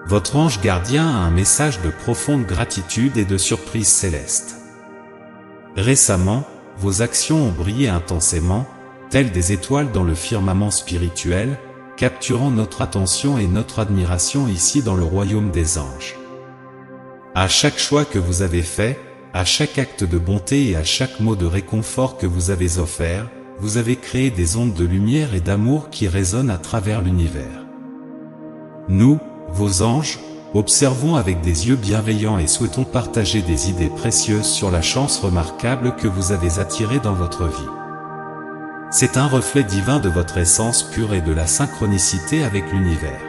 Votre ange gardien a un message de profonde gratitude et de surprise céleste. Récemment, vos actions ont brillé intensément, telles des étoiles dans le firmament spirituel, capturant notre attention et notre admiration ici dans le royaume des anges. À chaque choix que vous avez fait, à chaque acte de bonté et à chaque mot de réconfort que vous avez offert, vous avez créé des ondes de lumière et d'amour qui résonnent à travers l'univers. Nous, vos anges, observons avec des yeux bienveillants et souhaitons partager des idées précieuses sur la chance remarquable que vous avez attirée dans votre vie. C'est un reflet divin de votre essence pure et de la synchronicité avec l'univers.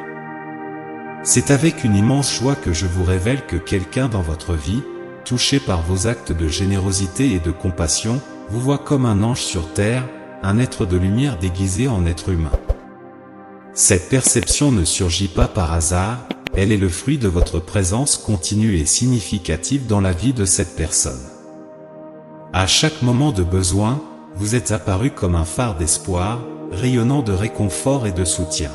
C'est avec une immense joie que je vous révèle que quelqu'un dans votre vie, touché par vos actes de générosité et de compassion, vous voit comme un ange sur terre, un être de lumière déguisé en être humain. Cette perception ne surgit pas par hasard, elle est le fruit de votre présence continue et significative dans la vie de cette personne. À chaque moment de besoin, vous êtes apparu comme un phare d'espoir, rayonnant de réconfort et de soutien.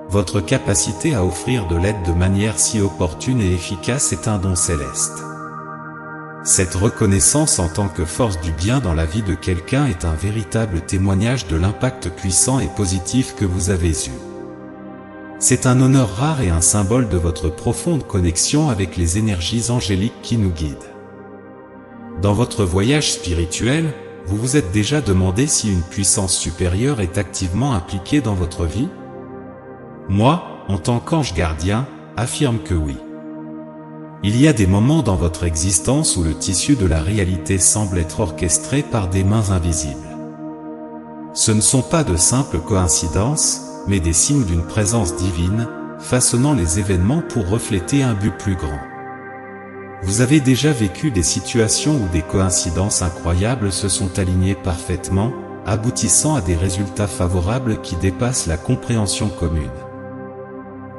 Votre capacité à offrir de l'aide de manière si opportune et efficace est un don céleste. Cette reconnaissance en tant que force du bien dans la vie de quelqu'un est un véritable témoignage de l'impact puissant et positif que vous avez eu. C'est un honneur rare et un symbole de votre profonde connexion avec les énergies angéliques qui nous guident. Dans votre voyage spirituel, vous vous êtes déjà demandé si une puissance supérieure est activement impliquée dans votre vie? Moi, en tant qu'ange gardien, affirme que oui. Il y a des moments dans votre existence où le tissu de la réalité semble être orchestré par des mains invisibles. Ce ne sont pas de simples coïncidences, mais des signes d'une présence divine, façonnant les événements pour refléter un but plus grand. Vous avez déjà vécu des situations où des coïncidences incroyables se sont alignées parfaitement, aboutissant à des résultats favorables qui dépassent la compréhension commune.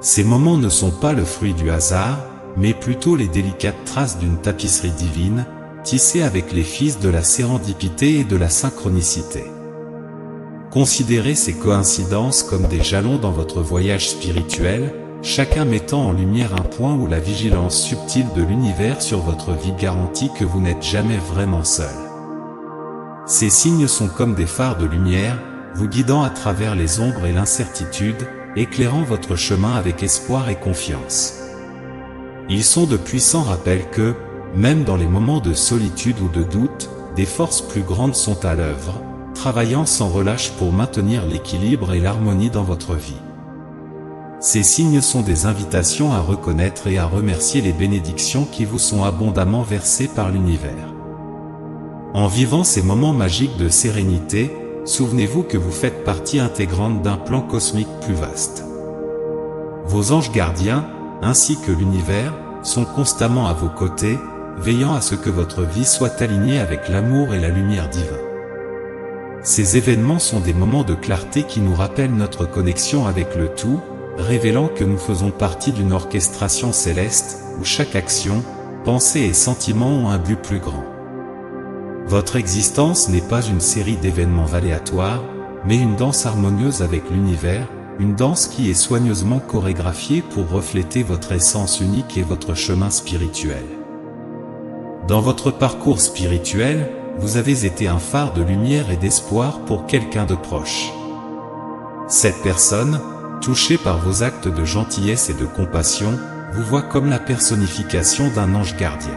Ces moments ne sont pas le fruit du hasard, mais plutôt les délicates traces d'une tapisserie divine, tissée avec les fils de la sérendipité et de la synchronicité. Considérez ces coïncidences comme des jalons dans votre voyage spirituel, chacun mettant en lumière un point où la vigilance subtile de l'univers sur votre vie garantit que vous n'êtes jamais vraiment seul. Ces signes sont comme des phares de lumière, vous guidant à travers les ombres et l'incertitude, éclairant votre chemin avec espoir et confiance. Ils sont de puissants rappels que, même dans les moments de solitude ou de doute, des forces plus grandes sont à l'œuvre, travaillant sans relâche pour maintenir l'équilibre et l'harmonie dans votre vie. Ces signes sont des invitations à reconnaître et à remercier les bénédictions qui vous sont abondamment versées par l'univers. En vivant ces moments magiques de sérénité, souvenez-vous que vous faites partie intégrante d'un plan cosmique plus vaste. Vos anges gardiens, ainsi que l'univers, sont constamment à vos côtés, veillant à ce que votre vie soit alignée avec l'amour et la lumière divine. Ces événements sont des moments de clarté qui nous rappellent notre connexion avec le tout, révélant que nous faisons partie d'une orchestration céleste, où chaque action, pensée et sentiment ont un but plus grand. Votre existence n'est pas une série d'événements aléatoires, mais une danse harmonieuse avec l'univers, une danse qui est soigneusement chorégraphiée pour refléter votre essence unique et votre chemin spirituel. Dans votre parcours spirituel, vous avez été un phare de lumière et d'espoir pour quelqu'un de proche. Cette personne, touchée par vos actes de gentillesse et de compassion, vous voit comme la personnification d'un ange gardien.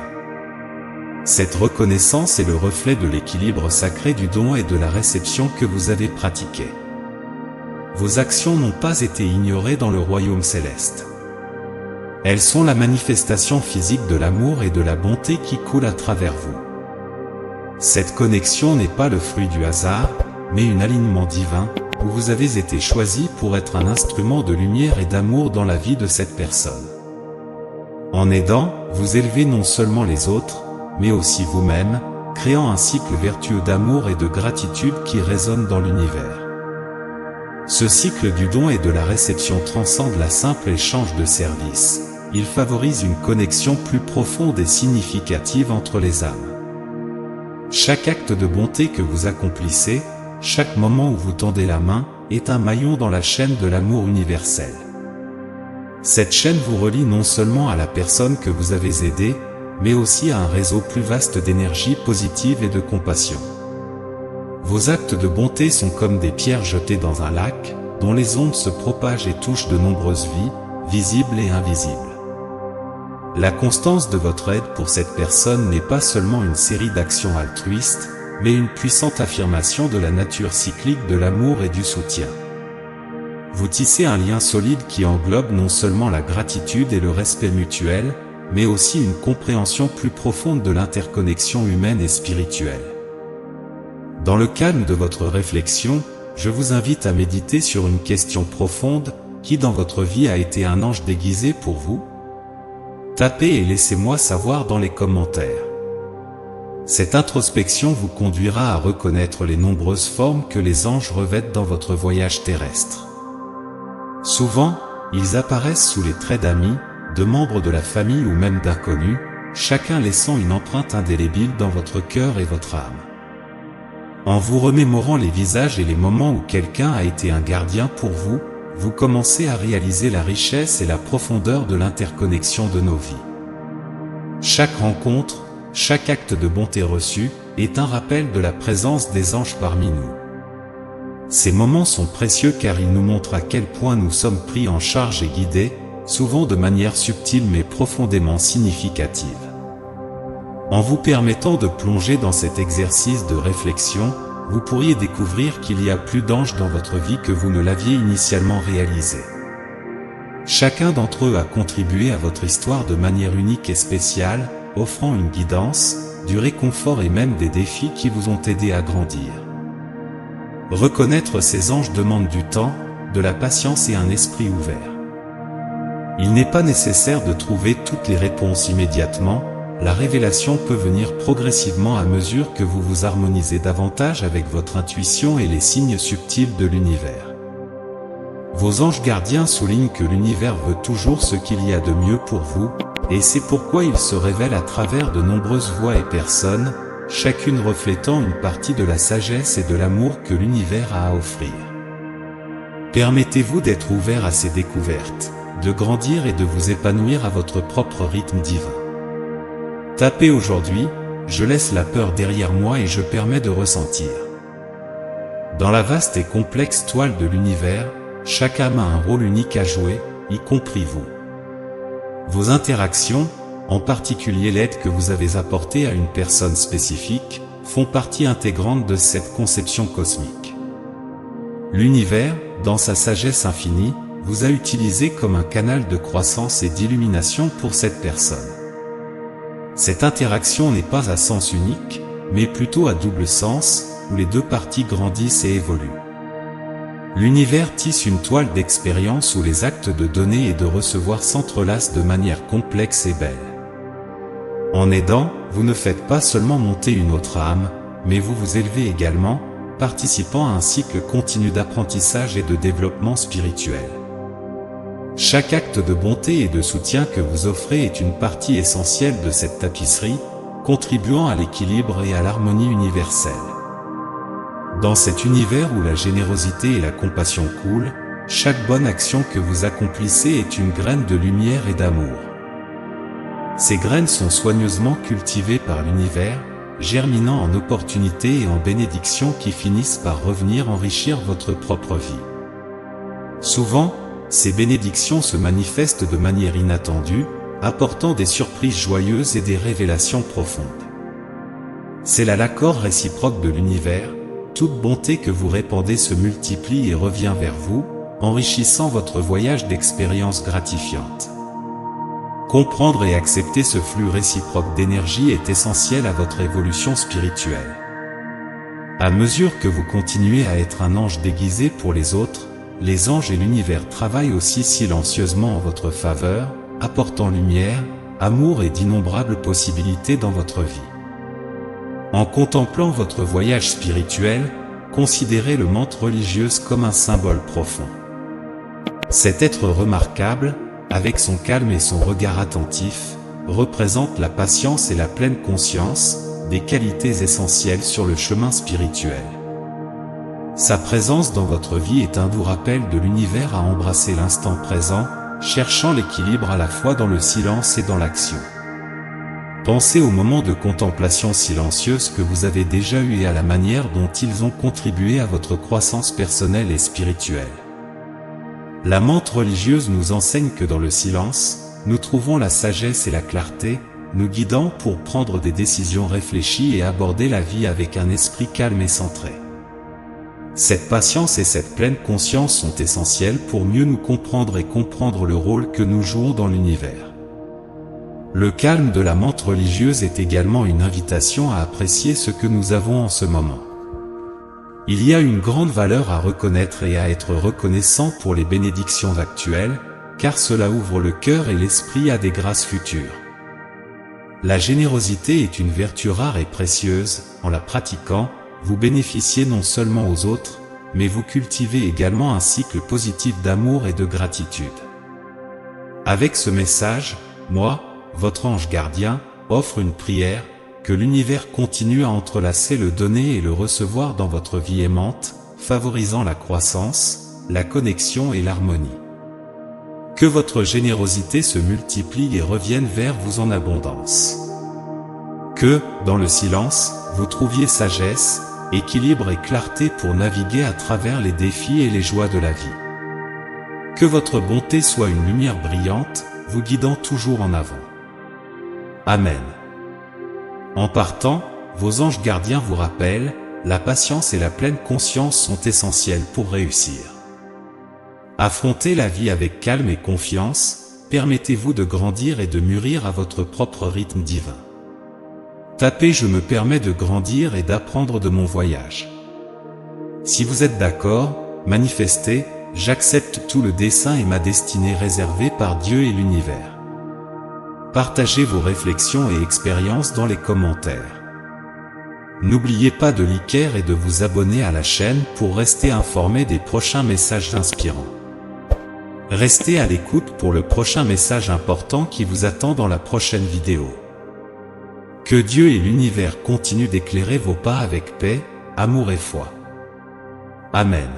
Cette reconnaissance est le reflet de l'équilibre sacré du don et de la réception que vous avez pratiqué. Vos actions n'ont pas été ignorées dans le royaume céleste. Elles sont la manifestation physique de l'amour et de la bonté qui coule à travers vous. Cette connexion n'est pas le fruit du hasard, mais un alignement divin, où vous avez été choisi pour être un instrument de lumière et d'amour dans la vie de cette personne. En aidant, vous élevez non seulement les autres, mais aussi vous-même, créant un cycle vertueux d'amour et de gratitude qui résonne dans l'univers. Ce cycle du don et de la réception transcende la simple échange de services. Il favorise une connexion plus profonde et significative entre les âmes. Chaque acte de bonté que vous accomplissez, chaque moment où vous tendez la main, est un maillon dans la chaîne de l'amour universel. Cette chaîne vous relie non seulement à la personne que vous avez aidée, mais aussi à un réseau plus vaste d'énergie positive et de compassion. Vos actes de bonté sont comme des pierres jetées dans un lac, dont les ondes se propagent et touchent de nombreuses vies, visibles et invisibles. La constance de votre aide pour cette personne n'est pas seulement une série d'actions altruistes, mais une puissante affirmation de la nature cyclique de l'amour et du soutien. Vous tissez un lien solide qui englobe non seulement la gratitude et le respect mutuel, mais aussi une compréhension plus profonde de l'interconnexion humaine et spirituelle. Dans le calme de votre réflexion, je vous invite à méditer sur une question profonde: qui dans votre vie a été un ange déguisé pour vous? Tapez et laissez-moi savoir dans les commentaires. Cette introspection vous conduira à reconnaître les nombreuses formes que les anges revêtent dans votre voyage terrestre. Souvent, ils apparaissent sous les traits d'amis, de membres de la famille ou même d'inconnus, chacun laissant une empreinte indélébile dans votre cœur et votre âme. En vous remémorant les visages et les moments où quelqu'un a été un gardien pour vous, vous commencez à réaliser la richesse et la profondeur de l'interconnexion de nos vies. Chaque rencontre, chaque acte de bonté reçu, est un rappel de la présence des anges parmi nous. Ces moments sont précieux car ils nous montrent à quel point nous sommes pris en charge et guidés, souvent de manière subtile mais profondément significative. En vous permettant de plonger dans cet exercice de réflexion, vous pourriez découvrir qu'il y a plus d'anges dans votre vie que vous ne l'aviez initialement réalisé. Chacun d'entre eux a contribué à votre histoire de manière unique et spéciale, offrant une guidance, du réconfort et même des défis qui vous ont aidé à grandir. Reconnaître ces anges demande du temps, de la patience et un esprit ouvert. Il n'est pas nécessaire de trouver toutes les réponses immédiatement, la révélation peut venir progressivement à mesure que vous vous harmonisez davantage avec votre intuition et les signes subtils de l'univers. Vos anges gardiens soulignent que l'univers veut toujours ce qu'il y a de mieux pour vous, et c'est pourquoi ils se révèlent à travers de nombreuses voix et personnes, chacune reflétant une partie de la sagesse et de l'amour que l'univers a à offrir. Permettez-vous d'être ouvert à ces découvertes, de grandir et de vous épanouir à votre propre rythme divin. Tapez aujourd'hui, je laisse la peur derrière moi et je permets de ressentir. Dans la vaste et complexe toile de l'univers, chaque âme a un rôle unique à jouer, y compris vous. Vos interactions, en particulier l'aide que vous avez apportée à une personne spécifique, font partie intégrante de cette conception cosmique. L'univers, dans sa sagesse infinie, vous a utilisé comme un canal de croissance et d'illumination pour cette personne. Cette interaction n'est pas à sens unique, mais plutôt à double sens, où les deux parties grandissent et évoluent. L'univers tisse une toile d'expérience où les actes de donner et de recevoir s'entrelacent de manière complexe et belle. En aidant, vous ne faites pas seulement monter une autre âme, mais vous vous élevez également, participant à un cycle continu d'apprentissage et de développement spirituel. Chaque acte de bonté et de soutien que vous offrez est une partie essentielle de cette tapisserie, contribuant à l'équilibre et à l'harmonie universelle. Dans cet univers où la générosité et la compassion coulent, chaque bonne action que vous accomplissez est une graine de lumière et d'amour. Ces graines sont soigneusement cultivées par l'univers, germinant en opportunités et en bénédictions qui finissent par revenir enrichir votre propre vie. Souvent, ces bénédictions se manifestent de manière inattendue, apportant des surprises joyeuses et des révélations profondes. C'est là l'accord réciproque de l'univers, toute bonté que vous répandez se multiplie et revient vers vous, enrichissant votre voyage d'expériences gratifiantes. Comprendre et accepter ce flux réciproque d'énergie est essentiel à votre évolution spirituelle. À mesure que vous continuez à être un ange déguisé pour les autres, les anges et l'univers travaillent aussi silencieusement en votre faveur, apportant lumière, amour et d'innombrables possibilités dans votre vie. En contemplant votre voyage spirituel, considérez le mantre religieuse comme un symbole profond. Cet être remarquable, avec son calme et son regard attentif, représente la patience et la pleine conscience, des qualités essentielles sur le chemin spirituel. Sa présence dans votre vie est un doux rappel de l'univers à embrasser l'instant présent, cherchant l'équilibre à la fois dans le silence et dans l'action. Pensez aux moments de contemplation silencieuse que vous avez déjà eus et à la manière dont ils ont contribué à votre croissance personnelle et spirituelle. La menthe religieuse nous enseigne que dans le silence, nous trouvons la sagesse et la clarté, nous guidant pour prendre des décisions réfléchies et aborder la vie avec un esprit calme et centré. Cette patience et cette pleine conscience sont essentielles pour mieux nous comprendre et comprendre le rôle que nous jouons dans l'univers. Le calme de la menthe religieuse est également une invitation à apprécier ce que nous avons en ce moment. Il y a une grande valeur à reconnaître et à être reconnaissant pour les bénédictions actuelles, car cela ouvre le cœur et l'esprit à des grâces futures. La générosité est une vertu rare et précieuse. En la pratiquant, vous bénéficiez non seulement aux autres, mais vous cultivez également un cycle positif d'amour et de gratitude. Avec ce message, moi, votre ange gardien, offre une prière, que l'univers continue à entrelacer le donner et le recevoir dans votre vie aimante, favorisant la croissance, la connexion et l'harmonie. Que votre générosité se multiplie et revienne vers vous en abondance. Que, dans le silence, vous trouviez sagesse, équilibre et clarté pour naviguer à travers les défis et les joies de la vie. Que votre bonté soit une lumière brillante, vous guidant toujours en avant. Amen. En partant, vos anges gardiens vous rappellent, la patience et la pleine conscience sont essentielles pour réussir. Affrontez la vie avec calme et confiance, permettez-vous de grandir et de mûrir à votre propre rythme divin. Tapez « Je me permets de grandir et d'apprendre de mon voyage ». Si vous êtes d'accord, manifestez « J'accepte tout le dessein et ma destinée réservée par Dieu et l'univers ». Partagez vos réflexions et expériences dans les commentaires. N'oubliez pas de liker et de vous abonner à la chaîne pour rester informé des prochains messages inspirants. Restez à l'écoute pour le prochain message important qui vous attend dans la prochaine vidéo. Que Dieu et l'univers continuent d'éclairer vos pas avec paix, amour et foi. Amen.